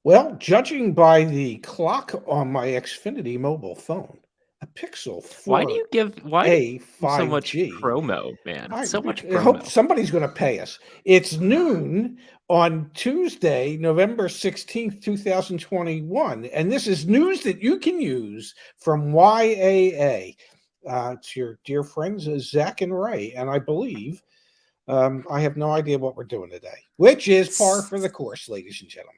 Well, judging by the clock on my Xfinity mobile phone, a Pixel Why do you 4a give so much 5G. promo, man? So much I hope promo. somebody's going to pay us. It's noon on Tuesday, November 16th, 2021. And this is news that you can use from YAA. It's your dear friends, Zach and Ray. And I believe I have no idea what we're doing today, which is par for the course, ladies and gentlemen.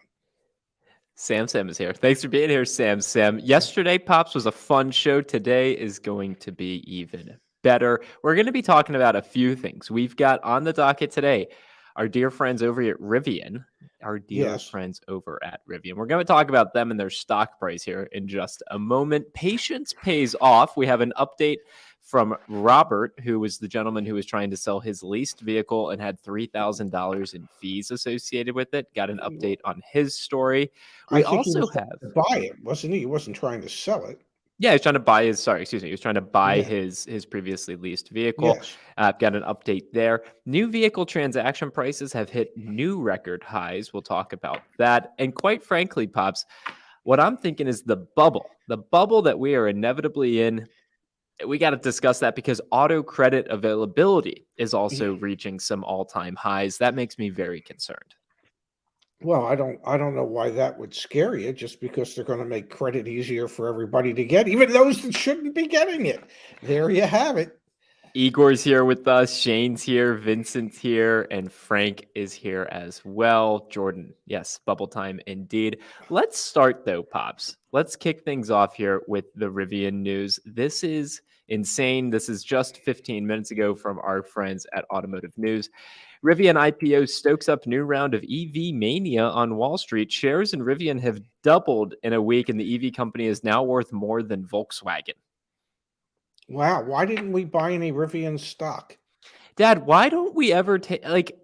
Sam is here. Thanks for being here, Sam. Yesterday, Pops, was a fun show. Today is going to be even better. We're going to be talking about a few things. We've got on the docket today our dear friends over at Rivian. Yes. We're going to talk about them and their stock price here in just a moment. Patience pays off. We have an update from Robert, who was the gentleman who was trying to sell his leased vehicle and had $3,000 in fees associated with it. Got an update on his story. I We think he also was have, trying to buy it, wasn't he? He wasn't trying to sell it. yeah, he's trying to buy his, he was trying to buy Yeah. his previously leased vehicle. Yes. Got an update there. New vehicle transaction prices have hit new record highs. We'll talk about that. And quite frankly, Pops, what I'm thinking is the bubble that we are inevitably in. We got to discuss that because auto credit availability is also reaching some all-time highs. That makes me very concerned. Well, I don't know why that would scare you, just because they're going to make credit easier for everybody to get, even those that shouldn't be getting it. There you have it. Igor's here with us, Shane's here, Vincent's here, and Frank is here as well. Jordan, yes, bubble time indeed. Let's start though, Pops. Let's kick things off here with the Rivian news. This is insane. This is just 15 minutes ago from our friends at Automotive News. Rivian IPO stokes up new round of EV mania on Wall Street. Shares in Rivian have doubled in a week, and the EV company is now worth more than Volkswagen. Wow, why didn't we buy any Rivian stock? Dad, why don't we ever take, like,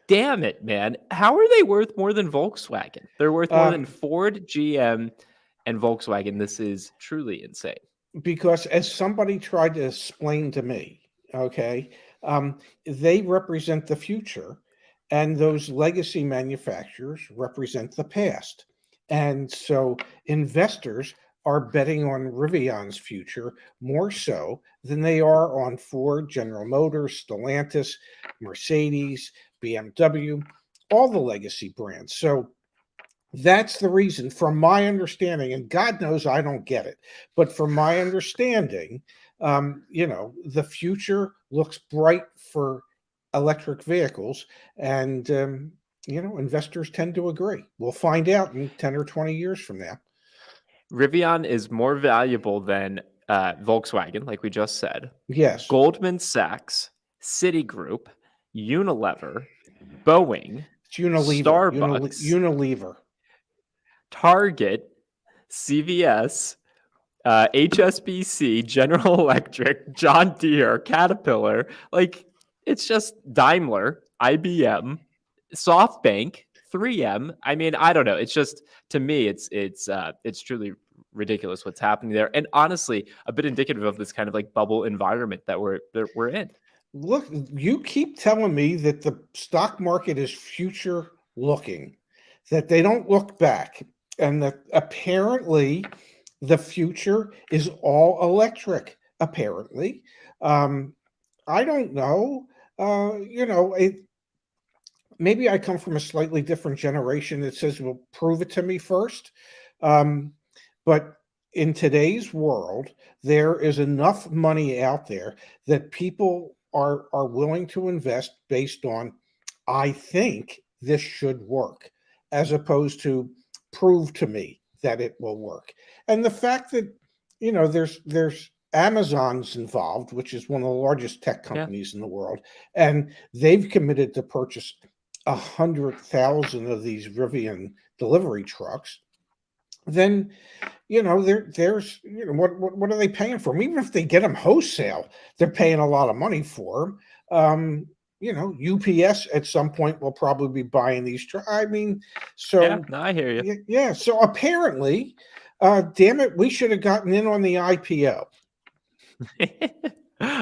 damn it, man. How are they worth more than Volkswagen? They're worth more than Ford, GM, and Volkswagen. This is truly insane. Because as somebody tried to explain to me, okay, they represent the future, and those legacy manufacturers represent the past. And so investors are betting on Rivian's future more so than they are on Ford, General Motors, Stellantis, Mercedes, BMW, all the legacy brands. So that's the reason, from my understanding, and God knows I don't get it, but from my understanding, the future looks bright for electric vehicles, and investors tend to agree. We'll find out in 10 or 20 years from now. Rivian is more valuable than Volkswagen, like we just said. Yes. Goldman Sachs, Citigroup, Unilever, Boeing, It's Unilever. Starbucks, Unilever. Target, CVS, HSBC, General Electric, John Deere, Caterpillar. Like, it's just Daimler, IBM, SoftBank, 3M. I mean, I don't know. It's just, to me, it's truly ridiculous what's happening there, and honestly, a bit indicative of this kind of like bubble environment that we're in. Look, you keep telling me that the stock market is future looking, that they don't look back, and that apparently the future is all electric. Apparently, I don't know. Maybe I come from a slightly different generation that says, "Well, prove it to me first." But in today's world, there is enough money out there that people are willing to invest based on, I think this should work, as opposed to prove to me that it will work. And the fact that there's Amazon's involved, which is one of the largest tech companies in the world, and they've committed to purchase 100,000 of these Rivian delivery trucks. Then there's what are they paying for them? Even if they get them wholesale, they're paying a lot of money for them. UPS at some point will probably be buying these trucks. I mean, so yeah, no, I hear you. Yeah, so apparently, damn it, we should have gotten in on the IPO.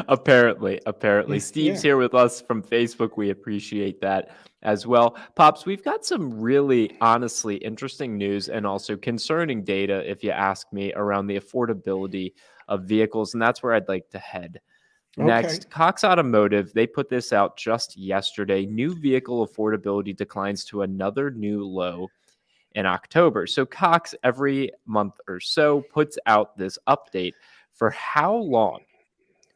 apparently Steve's here with us from Facebook. We appreciate that. as well. Pops, we've got some really honestly interesting news and also concerning data, if you ask me, around the affordability of vehicles. And that's where I'd like to head. Okay. Next, Cox Automotive, they put this out just yesterday. New vehicle affordability declines to another new low in October. So Cox, every month or so, puts out this update for how long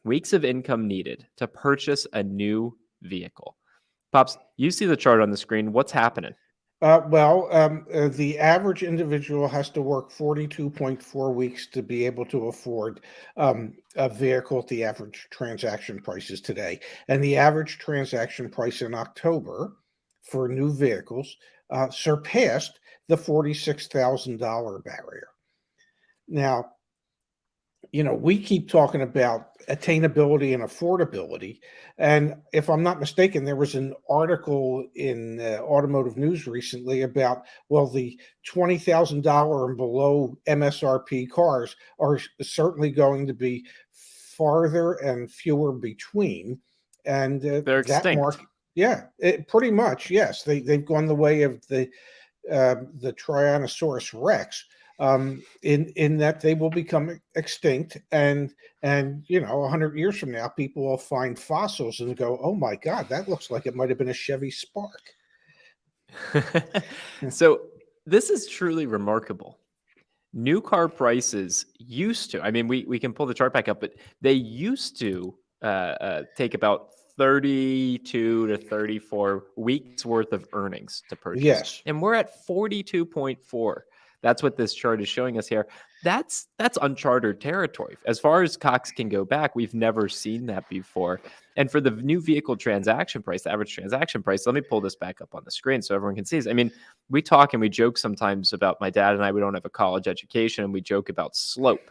weeks of income needed to purchase a new vehicle. Pops, you see the chart on the screen. What's happening? The average individual has to work 42.4 weeks to be able to afford a vehicle at the average transaction prices today. And the average transaction price in October for new vehicles surpassed the $46,000 barrier. Now, we keep talking about attainability and affordability. And if I'm not mistaken, there was an article in Automotive News recently about, well, the $20,000 and below MSRP cars are certainly going to be farther and fewer between. And They're that extinct. market, yeah, pretty much, yes. They've gone the way of the Tyrannosaurus Rex, in that they will become extinct, and 100 years from now, people will find fossils and go, "Oh my God, that looks like it might have been a Chevy Spark." So this is truly remarkable. New car prices used to, I mean, we can pull the chart back up, but they used to take about 32 to 34 weeks worth of earnings to purchase. Yes, And we're at 42.4. That's what this chart is showing us here. That's uncharted territory. As far as Cox can go back, we've never seen that before. And for the new vehicle transaction price, the average transaction price, let me pull this back up on the screen so everyone can see this. I mean, we talk and we joke sometimes about my dad and I, we don't have a college education, and we joke about slope.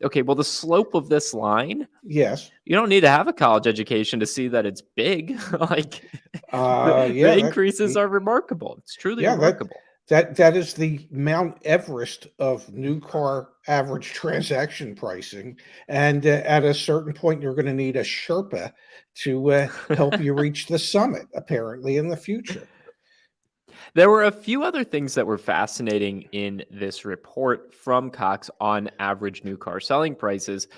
Okay, well, the slope of this line, yes, you don't need to have a college education to see that it's big. Like the yeah, increases are remarkable. It's truly yeah, remarkable. that is the Mount Everest of new car average transaction pricing, and at a certain point, you're going to need a Sherpa to help you reach the summit, apparently, in the future. There were a few other things that were fascinating in this report from Cox on average new car selling prices.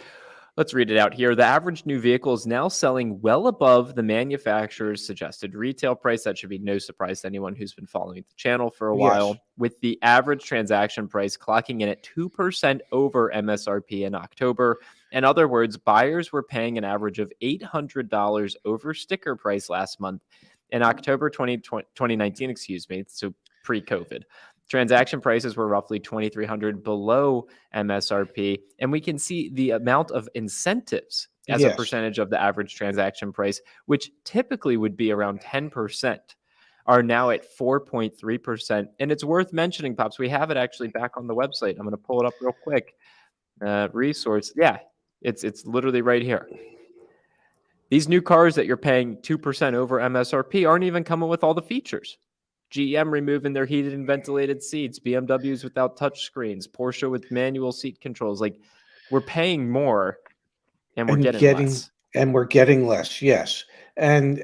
Let's read it out here. The average new vehicle is now selling well above the manufacturer's suggested retail price. That should be no surprise to anyone who's been following the channel for a Yes, while, with the average transaction price clocking in at 2% over MSRP in October. In other words, buyers were paying an average of $800 over sticker price last month in October 2019, excuse me, so pre-COVID. Transaction prices were roughly 2,300 below MSRP, and we can see the amount of incentives as a yes. percentage of the average transaction price, which typically would be around 10%, are now at 4.3%. And it's worth mentioning, Pops, we have it actually back on the website. I'm going to pull it up real quick. Resource. Yeah, it's literally right here. These new cars that you're paying 2% over MSRP aren't even coming with all the features. GM removing their heated and ventilated seats, BMWs without touch screens, Porsche with manual seat controls. Like, we're paying more and we're and getting getting less. and we're getting less, yes. And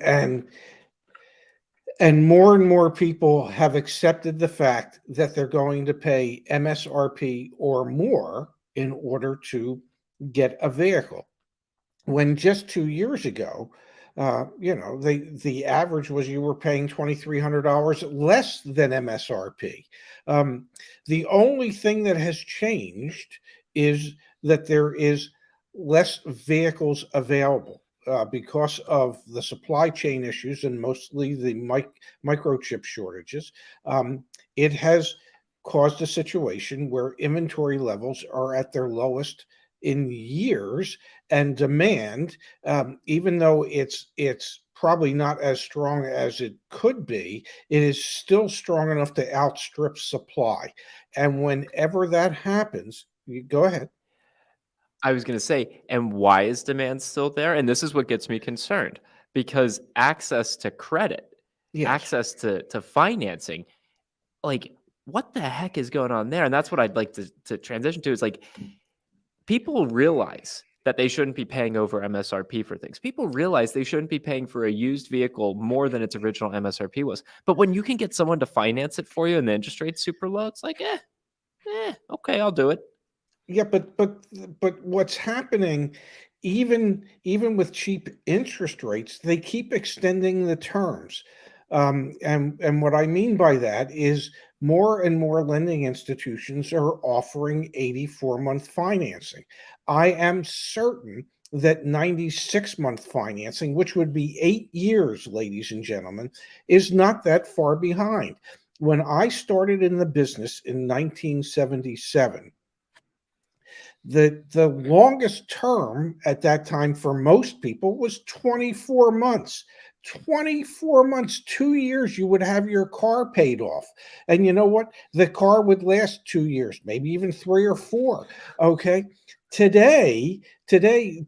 more and more people have accepted the fact that they're going to pay MSRP or more in order to get a vehicle. When just 2 years ago, the average was you were paying $2,300 less than MSRP. The only thing that has changed is that there is less vehicles available because of the supply chain issues and mostly the microchip shortages. It has caused a situation where inventory levels are at their lowest in years, and demand, even though it's probably not as strong as it could be, it is still strong enough to outstrip supply. And whenever that happens, you go ahead. I was going to say, and why is demand still there? And this is what gets me concerned, because access to credit, Yes. access to financing, like, what the heck is going on there? And that's what I'd like to transition to, is like, people realize that they shouldn't be paying over MSRP for things. People realize they shouldn't be paying for a used vehicle more than its original MSRP was. But when you can get someone to finance it for you and the interest rate's super low, it's like, okay, I'll do it. Yeah, but what's happening, even with cheap interest rates, they keep extending the terms. And what I mean by that is more and more lending institutions are offering 84-month financing. I am certain that 96-month financing, which would be 8 years, ladies and gentlemen, is not that far behind. When I started in the business in 1977, the longest term at that time for most people was 24 months. 24 months, 2 years, you would have your car paid off. And you know what? The car would last 2 years, maybe even 3 or 4. Okay. Today,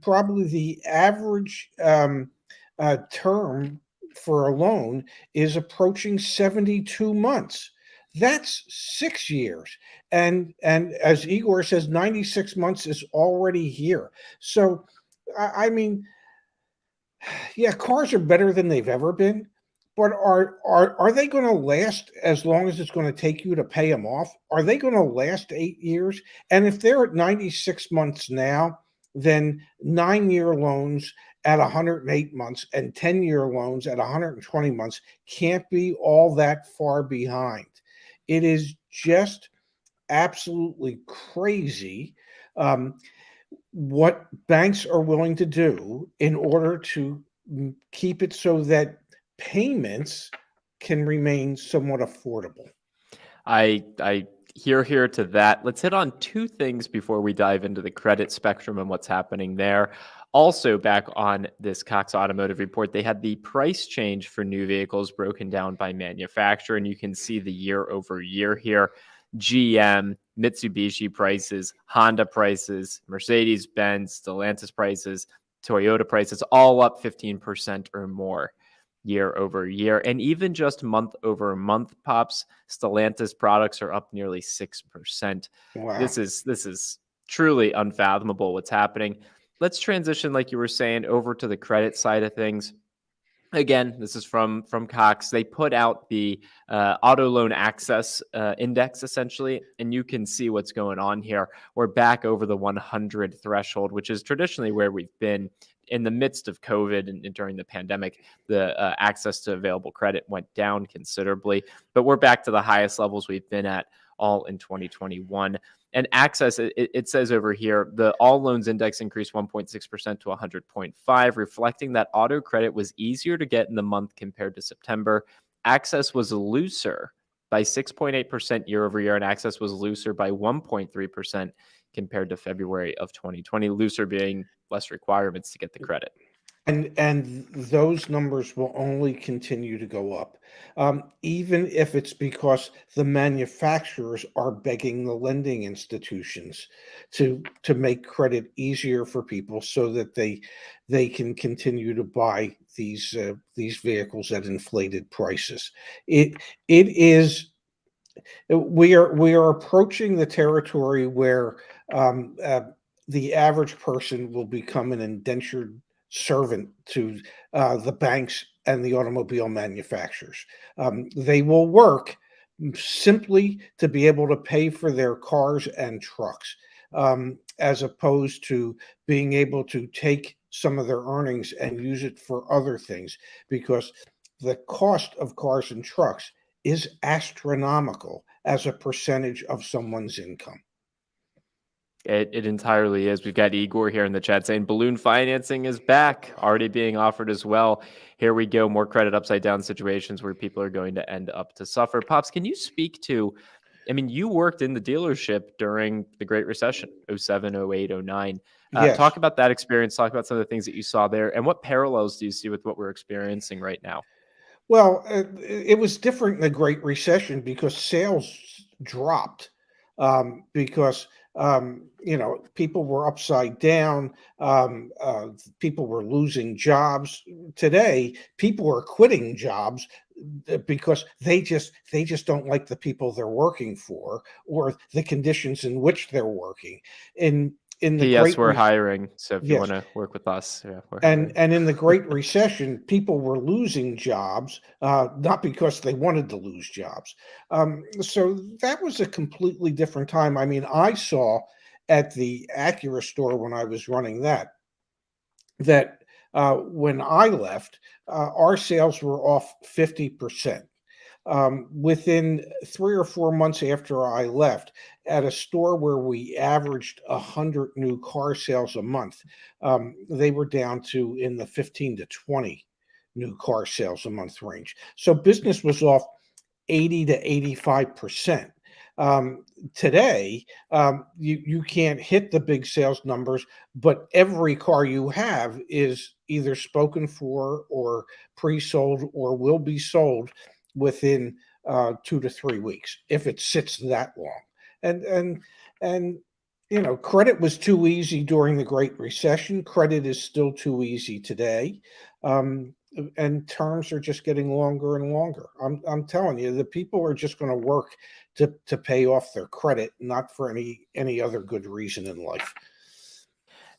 probably the average term for a loan is approaching 72 months. That's 6 years. And as Igor says, 96 months is already here. So I mean, yeah, cars are better than they've ever been, but are they going to last as long as it's going to take you to pay them off? Are they going to last 8 years? And if they're at 96 months now, then 9-year loans at 108 months and 10-year loans at 120 months can't be all that far behind. It is just absolutely crazy what banks are willing to do in order to keep it so that payments can remain somewhat affordable. I hear to that. Let's hit on two things before we dive into the credit spectrum and what's happening there. Also, back on this Cox Automotive report, they had the price change for new vehicles broken down by manufacturer, and you can see the year over year here. GM, Mitsubishi prices, Honda prices, Mercedes-Benz, Stellantis prices, Toyota prices, all up 15% or more year over year. And even just month over month, Pops, Stellantis products are up nearly 6%. Wow. This is truly unfathomable what's happening. Let's transition, like you were saying, over to the credit side of things. Again, this is from Cox. They put out the auto loan access index, essentially, and you can see what's going on here. We're back over the 100 threshold, which is traditionally where we've been in the midst of COVID and during the pandemic. The access to available credit went down considerably, but we're back to the highest levels we've been at all in 2021. And access, it says over here, the all loans index increased 1.6% to 100.5, reflecting that auto credit was easier to get in the month compared to September. Access was looser by 6.8% year over year, and access was looser by 1.3% compared to February of 2020, looser being less requirements to get the credit. And those numbers will only continue to go up, even if it's because the manufacturers are begging the lending institutions to make credit easier for people so that they can continue to buy these vehicles at inflated prices. It is we are approaching the territory where the average person will become an indentured servant to the banks and the automobile manufacturers. They will work simply to be able to pay for their cars and trucks, as opposed to being able to take some of their earnings and use it for other things, because the cost of cars and trucks is astronomical as a percentage of someone's income. It entirely is. We've got Igor here in the chat saying balloon financing is back, already being offered as well. Here we go. More credit upside down situations where people are going to end up to suffer. Pops, can you speak to, I mean, you worked in the dealership during the Great Recession, 07, 08, 09. Yes. Talk about that experience. Talk about some of the things that you saw there. And what parallels do you see with what we're experiencing right now? Well, it was different in the Great Recession because sales dropped, because people were upside down. People were losing jobs. Today, people are quitting jobs because they just don't like the people they're working for or the conditions in which they're working. in the P.S. Great We're hiring, so if you yes, want to work with us, yeah, we're hiring. and in the Great Recession, people were losing jobs, not because they wanted to lose jobs. So that was a completely different time. I mean, I saw at the Acura store when I was running that when I left, our sales were off 50%. Within 3 or 4 months after I left, at a store where we averaged 100 new car sales a month, they were down to in the 15 to 20 new car sales a month range. So business was off 80 to 85%. Um, Today, you can't hit the big sales numbers, but every car you have is either spoken for or pre-sold or will be sold within 2 to 3 weeks if it sits that long. And credit was too easy during the Great Recession. Credit is still too easy today. Um, and terms are just getting longer and longer. I'm telling you, the people are just going to work to pay off their credit, not for any other good reason in life.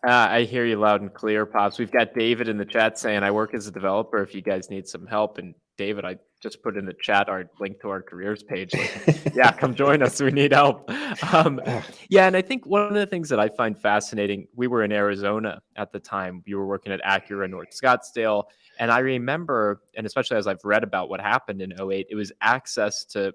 I hear you loud and clear, Pops. We've got David in the chat saying, I work as a developer if you guys need some help. And David, I just put in the chat our link to our careers page. Like, yeah, come join us. We need help. Um, Uh, yeah, and I think one of the things that I find fascinating, we were in Arizona at the time. You were working at Acura North Scottsdale. And I remember, and especially as I've read about what happened in '08, it was access to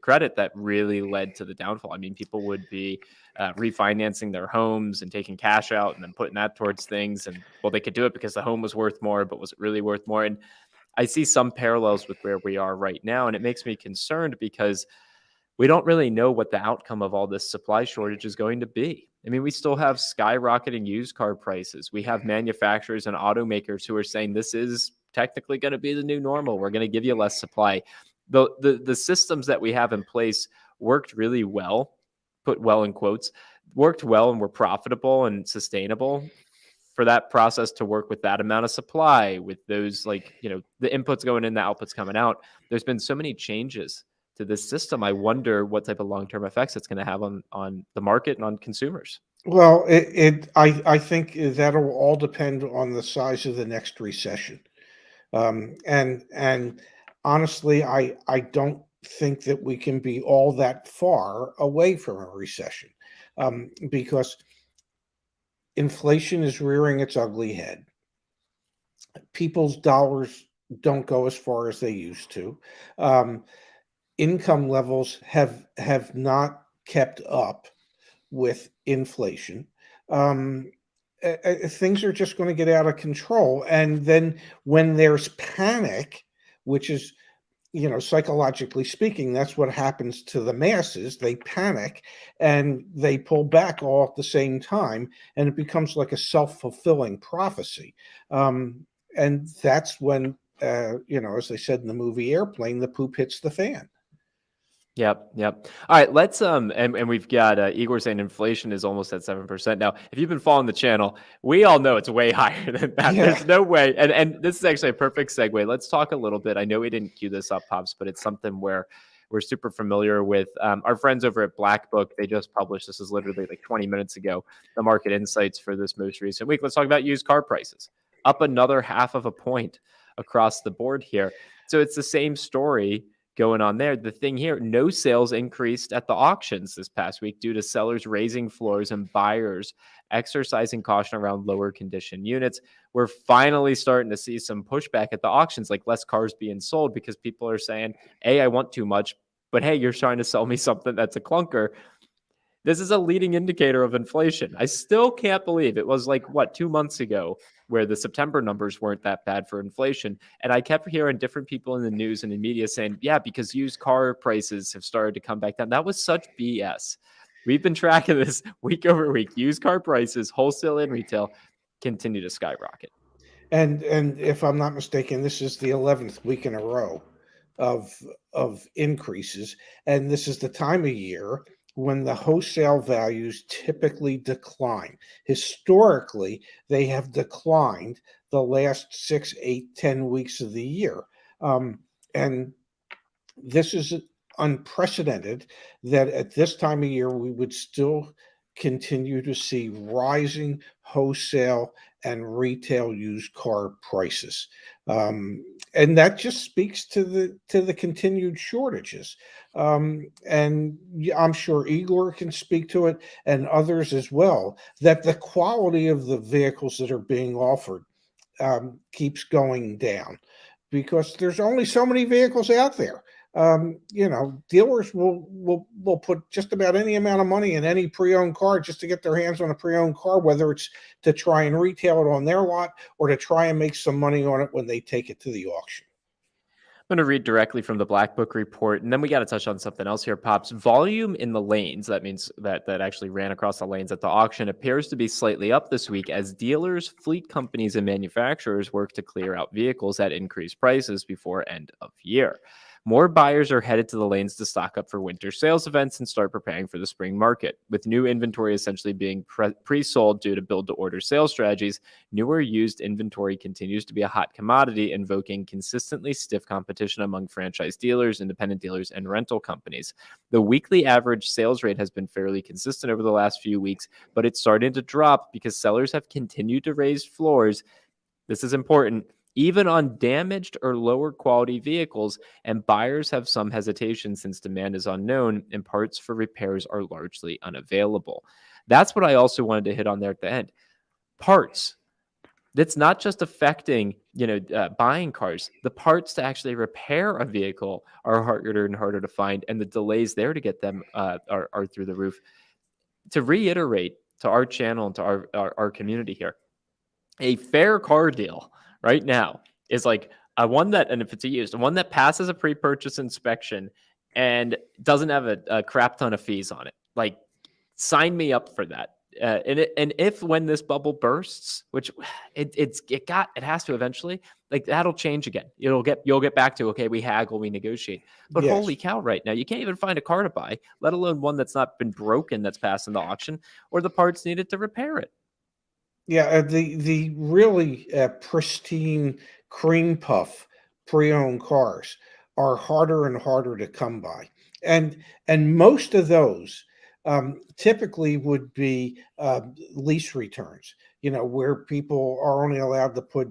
credit that really led to the downfall. I mean, people would be refinancing their homes and taking cash out and then putting that towards things. And well, they could do it because the home was worth more, but was it really worth more? And I see some parallels with where we are right now. And it makes me concerned because we don't really know what the outcome of all this supply shortage is going to be. I mean, we still have skyrocketing used car prices. We have manufacturers and automakers who are saying this is technically going to be the new normal. We're going to give you less supply. The systems that we have in place worked really well, put well in quotes, worked well and were profitable and sustainable for that process to work with that amount of supply, with those, like, the inputs going in, the outputs coming out. There's been so many changes to this system. I wonder what type of long-term effects it's going to have on the market and on consumers. well, I think that'll all depend on the size of the next recession. And honestly, I don't think that we can be all that far away from a recession, because inflation is rearing its ugly head. People's dollars don't go as far as they used to. Um, Income levels have not kept up with inflation. Um, Things are just going to get out of control, and then when there's panic, which is, psychologically speaking, that's what happens to the masses. They panic and they pull back all at the same time, and it becomes like a self-fulfilling prophecy. And that's when, as they said in the movie Airplane, the poop hits the fan. Yep, yep. All right, let's and we've got Igor saying inflation is almost at 7%. Now, if you've been following the channel, we all know it's way higher than that. Yeah. There's no way. And this is actually a perfect segue. Let's talk a little bit. I know we didn't cue this up, Pops, but it's something where we're super familiar with. Our friends over at Black Book, they just published, this is literally like 20 minutes ago, the market insights for this most recent week. Let's talk about used car prices. Up another 0.5 point across the board here. So it's the same story going on there. The thing here, no sales increased at the auctions this past week due to sellers raising floors and buyers exercising caution around lower condition units. We're finally starting to see some pushback at the auctions, like less cars being sold because people are saying, hey, I want too much, but hey, you're trying to sell me something that's a clunker. This is a leading indicator of inflation. I still can't believe it was like, what, 2 months ago where the September numbers weren't that bad for inflation. And I kept hearing different people in the news and in media saying, yeah, because used car prices have started to come back down. That was such BS. We've been tracking this week over week. Used car prices, wholesale and retail, continue to skyrocket. And if I'm not mistaken, this is the 11th week in a row of increases, and this is the time of year when the wholesale values typically decline. Historically, they have declined the last 6, 8, 10 weeks of the year, and this is unprecedented that at this time of year we would still continue to see rising wholesale and retail used car prices. And that just speaks to the continued shortages. And I'm sure Igor can speak to it, and others as well, that the quality of the vehicles that are being offered keeps going down because there's only so many vehicles out there. Dealers will put just about any amount of money in any pre-owned car just to get their hands on a pre-owned car, whether it's to try and retail it on their lot or to try and make some money on it when they take it to the auction. I'm going to read directly from the Black Book report, and then we got to touch on something else here, Pops. Volume in the lanes, that means that actually ran across the lanes at the auction, appears to be slightly up this week as dealers, fleet companies, and manufacturers work to clear out vehicles at increased prices before end of year. More buyers are headed to the lanes to stock up for winter sales events and start preparing for the spring market. With new inventory essentially being pre-sold due to build-to-order sales strategies, newer used inventory continues to be a hot commodity, invoking consistently stiff competition among franchise dealers, independent dealers, and rental companies. The weekly average sales rate has been fairly consistent over the last few weeks, but it's starting to drop because sellers have continued to raise floors. This is important, even on damaged or lower quality vehicles, and buyers have some hesitation since demand is unknown and parts for repairs are largely unavailable. That's what I also wanted to hit on there at the end. Parts. That's not just affecting, buying cars. The parts to actually repair a vehicle are harder and harder to find, and the delays there to get them are through the roof. To reiterate to our channel and to our community here, a fair car deal right now is like a one that, and if it's a used, one that passes a pre-purchase inspection and doesn't have a crap ton of fees on it. Like, sign me up for that. And if when this bubble bursts, which it has to eventually, like, that'll change again. You'll get back to, okay, we haggle, we negotiate. But Yes. holy cow, right now you can't even find a car to buy, let alone one that's not been broken, that's passing the auction, or the parts needed to repair it. Yeah, the really pristine cream puff pre-owned cars are harder and harder to come by, and most of those typically would be lease returns. Where people are only allowed to put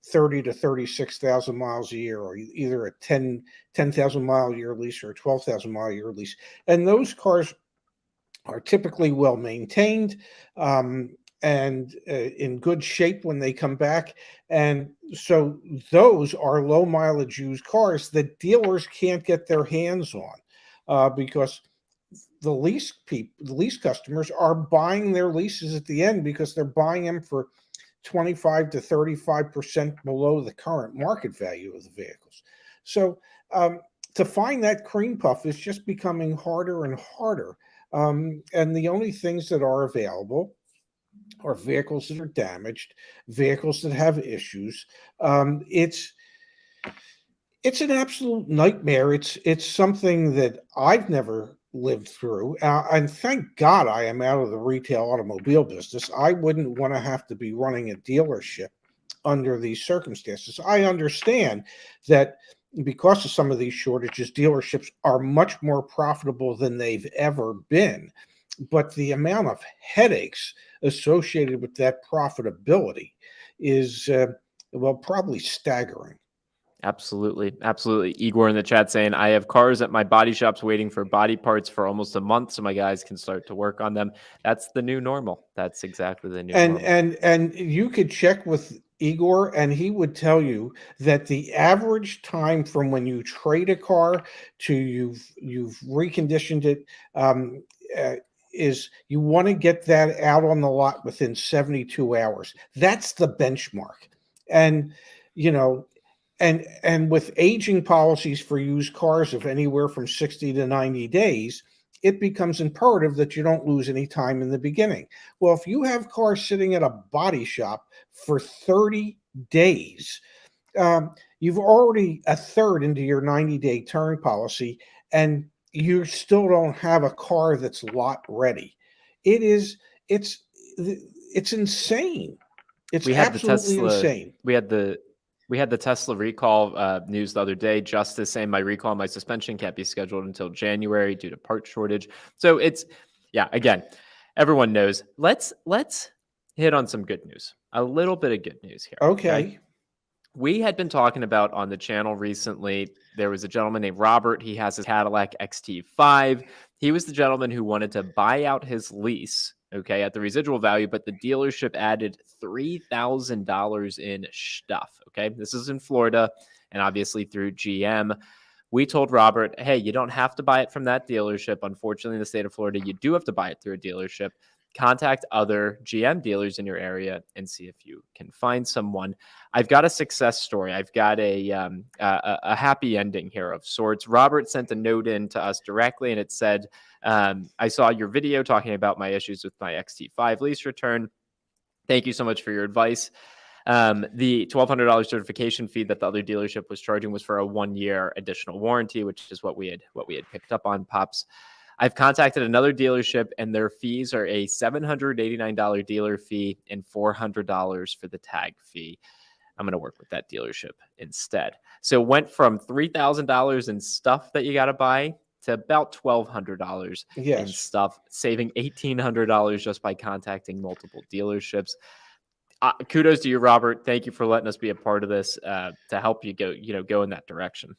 30 to 36,000 miles a year, or either a 10,000 mile a year lease or a 12,000 mile a year lease, and those cars are typically well maintained. And in good shape when they come back. And so those are low mileage used cars that dealers can't get their hands on because the lease customers are buying their leases at the end because they're buying them for 25 to 35% below the current market value of the vehicles. So to find that cream puff is just becoming harder and harder. And the only things that are available are vehicles that are damaged, vehicles that have issues. It's an absolute nightmare. It's something that I've never lived through, and thank God I am out of the retail automobile business. I wouldn't want to have to be running a dealership under these circumstances. I understand that because of some of these shortages, dealerships are much more profitable than they've ever been. But the amount of headaches associated with that profitability is, probably staggering. Absolutely. Absolutely. Igor in the chat saying, I have cars at my body shops waiting for body parts for almost a month so my guys can start to work on them. That's the new normal. That's exactly the new normal. And you could check with Igor, and he would tell you that the average time from when you trade a car to you've reconditioned it, is you want to get that out on the lot within 72 hours. That's the benchmark. And and with aging policies for used cars of anywhere from 60 to 90 days, it becomes imperative that you don't lose any time in the beginning. Well, if you have cars sitting at a body shop for 30 days, you've already a third into your 90-day turn policy, and you still don't have a car that's lot ready. It's insane. It's absolutely insane. We had the Tesla recall news the other day. Justice saying my recall, my suspension can't be scheduled until January due to part shortage. So again, everyone knows. Let's hit on some good news. A little bit of good news here. Okay. Okay. We had been talking about on the channel recently. There was a gentleman named Robert. He has his Cadillac XT5. He was the gentleman who wanted to buy out his lease, okay, at the residual value, but the dealership added $3,000 in stuff. Okay. This is in Florida and obviously through GM. We told Robert, hey, you don't have to buy it from that dealership. Unfortunately, in the state of Florida, you do have to buy it through a dealership. Contact other GM dealers in your area and see if you can find someone. I've got a success story. I've got a happy ending here of sorts. Robert sent a note in to us directly, and it said, I saw your video talking about my issues with my XT5 lease return. Thank you so much for your advice. The $1,200 certification fee that the other dealership was charging was for a 1-year additional warranty, which is what we had picked up on, Pops. I've contacted another dealership, and their fees are a $789 dealer fee and $400 for the tag fee. I'm going to work with that dealership instead. So it went from $3,000 in stuff that you got to buy to about $1,200 in Yes. stuff, saving $1,800 just by contacting multiple dealerships. Kudos to you, Robert. Thank you for letting us be a part of this to help you go in that direction.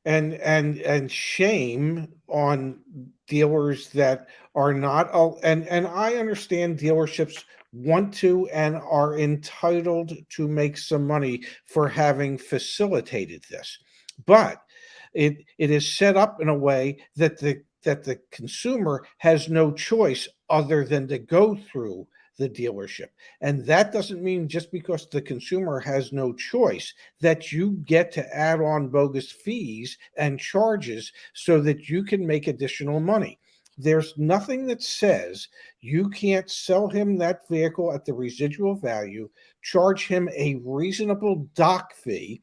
And shame on dealers that are not, and I understand dealerships want to and are entitled to make some money for having facilitated this, but it is set up in a way that the consumer has no choice other than to go through the dealership. And that doesn't mean just because the consumer has no choice that you get to add on bogus fees and charges so that you can make additional money. There's nothing that says you can't sell him that vehicle at the residual value, charge him a reasonable dock fee.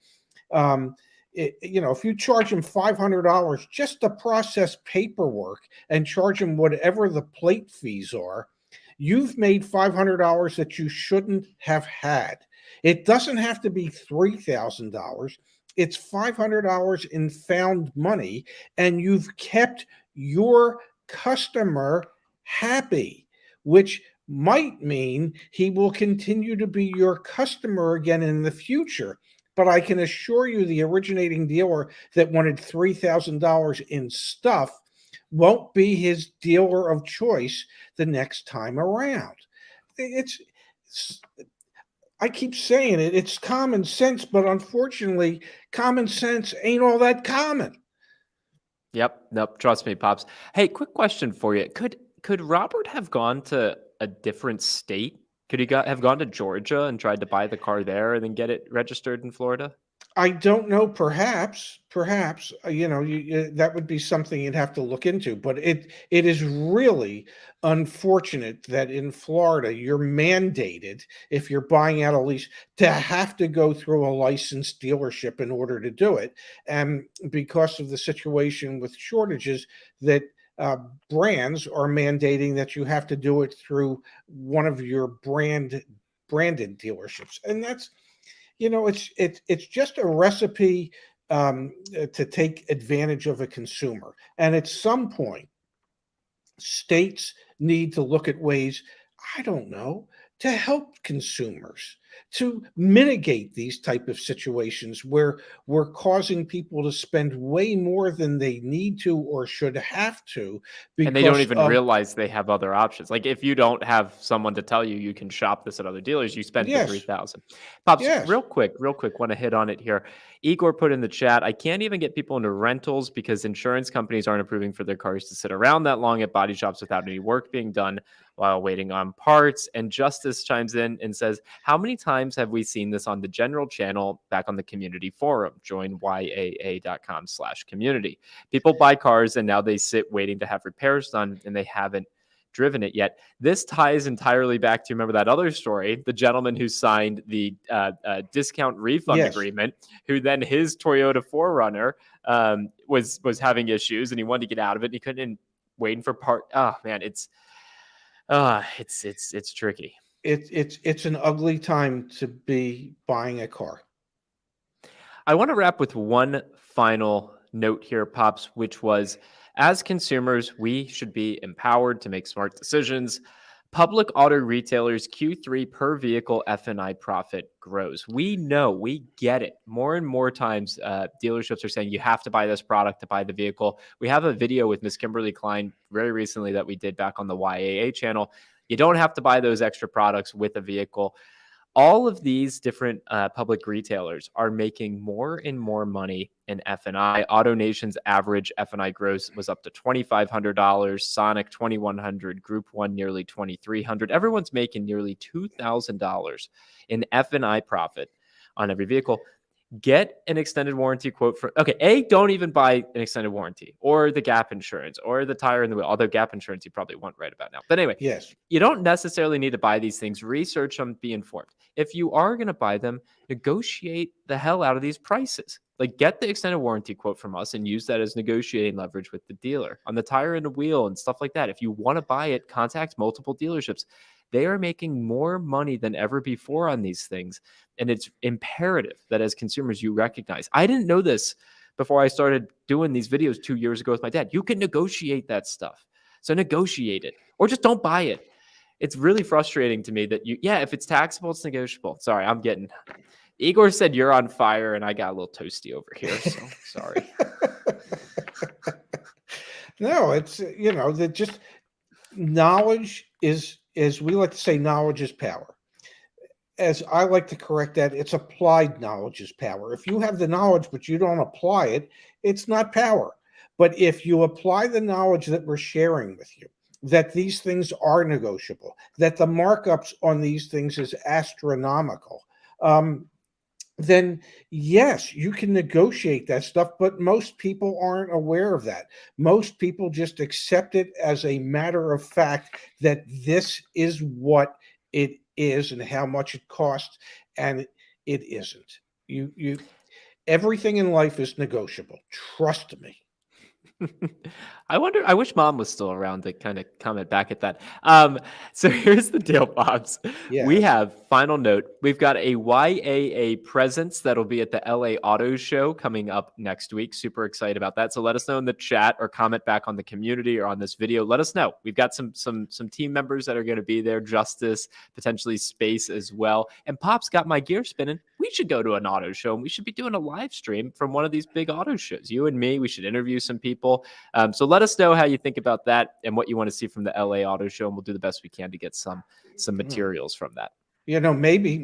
If you charge him $500 just to process paperwork and charge him whatever the plate fees are, you've made $500 that you shouldn't have had. It doesn't have to be $3,000. It's $500 in found money, and you've kept your customer happy, which might mean he will continue to be your customer again in the future. But I can assure you the originating dealer that wanted $3,000 in stuff won't be his dealer of choice the next time around. I keep saying it, it's common sense, but unfortunately, common sense ain't all that common. Yep. Nope. Trust me, Pops. Hey, quick question for you. Could Robert have gone to a different state? Could he have gone to Georgia and tried to buy the car there and then get it registered in Florida? I don't know. Perhaps, that would be something you'd have to look into. But it is really unfortunate that in Florida you're mandated, if you're buying out a lease, to have to go through a licensed dealership in order to do it. And because of the situation with shortages, that brands are mandating that you have to do it through one of your branded dealerships, and that's. It's just a recipe to take advantage of a consumer. And at some point, states need to look at ways, I don't know, to help consumers, to mitigate these type of situations where we're causing people to spend way more than they need to or should have to, And they don't because even realize they have other options. Like if you don't have someone to tell you you can shop this at other dealers, you spent the yes, 3,000. Pops, yes, real quick, want to hit on it here. Igor put in the chat, I can't even get people into rentals because insurance companies aren't approving for their cars to sit around that long at body shops without any work being done while waiting on parts. And Justice chimes in and says, how many times have we seen this on the general channel back on the community forum? Join yaa.com/community. People buy cars and now they sit waiting to have repairs done and they haven't driven it yet. This ties entirely back to, remember that other story, the gentleman who signed the discount refund yes. agreement, who then his Toyota 4Runner was having issues and he wanted to get out of it and he couldn't, waiting for part. Oh man, it's tricky. It's an ugly time to be buying a car. I want to wrap with one final note here, Pops, which was As consumers, we should be empowered to make smart decisions. Public auto retailers Q3 per vehicle F&I profit grows. We know, we get it. More and more times, dealerships are saying you have to buy this product to buy the vehicle. We have a video with Miss Kimberly Klein very recently that we did back on the YAA channel. You don't have to buy those extra products with a vehicle. All of these different public retailers are making more and more money in F&I. AutoNation's average F&I gross was up to $2,500. Sonic $2,100. Group One nearly $2,300. Everyone's making nearly $2,000 in F&I profit on every vehicle. Get an extended warranty quote for, okay, don't even buy an extended warranty or the gap insurance or the tire in the wheel, although gap insurance you probably want right about now. But anyway, Yes. you don't necessarily need to buy these things. Research them, be informed. If you are going to buy them, negotiate the hell out of these prices. Like, get the extended warranty quote from us and use that as negotiating leverage with the dealer on the tire and the wheel and stuff like that. If you want to buy it, contact multiple dealerships. They are making more money than ever before on these things. And it's imperative that as consumers, you recognize. I didn't know this before I started doing these videos 2 years ago with my dad. You can negotiate that stuff. So negotiate it or just don't buy it. It's really frustrating to me that if it's taxable, it's negotiable. Sorry, Igor said you're on fire and I got a little toasty over here. So sorry. No, it's, that just knowledge is, as we like to say, knowledge is power. As I like to correct that, it's applied knowledge is power. If you have the knowledge, but you don't apply it, it's not power. But if you apply the knowledge that we're sharing with you, that these things are negotiable, that the markups on these things is astronomical, then yes, you can negotiate that stuff, but most people aren't aware of that. Most people just accept it as a matter of fact that this is what it is and how much it costs, and it isn't. You everything in life is negotiable. Trust me. I wish Mom was still around to kind of comment back at that. So here's the deal, Bobs. Yeah. We have, final note, we've got a YAA presence that'll be at the LA Auto Show coming up next week. Super excited about that. So let us know in the chat or comment back on the community or on this video. Let us know. We've got some team members that are going to be there, Justice, potentially Space as well. And Pop's got my gear spinning. We should go to an auto show and we should be doing a live stream from one of these big auto shows. You and me, we should interview some people. So let us know how you think about that and what you want to see from the LA Auto Show, and we'll do the best we can to get some materials from that. Maybe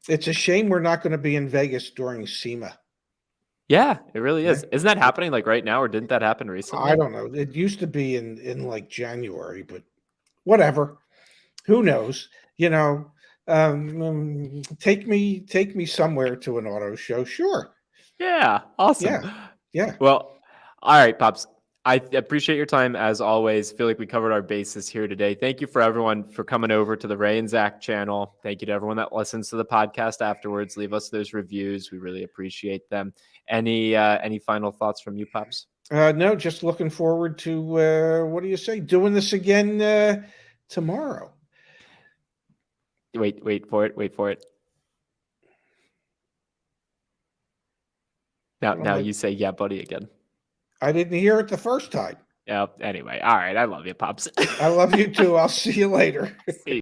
it's a shame we're not going to be in Vegas during SEMA. Yeah, it really is. Isn't that happening like right now, or didn't that happen recently? I don't know. It used to be in like January, but whatever. Who knows? Take me somewhere to an auto show. Sure. Yeah. Awesome. Yeah. Well, all right, Pops. I appreciate your time as always. Feel like we covered our bases here today. Thank you for everyone for coming over to the Ray and Zach channel. Thank you to everyone that listens to the podcast afterwards. Leave us those reviews. We really appreciate them. Any final thoughts from you, Pops? No, just looking forward to what do you say? Doing this again tomorrow. Wait for it. Now you say yeah, buddy again. I didn't hear it the first time. Yeah. Anyway, all right. I love you, Pops. I love you too. I'll see you later. See you.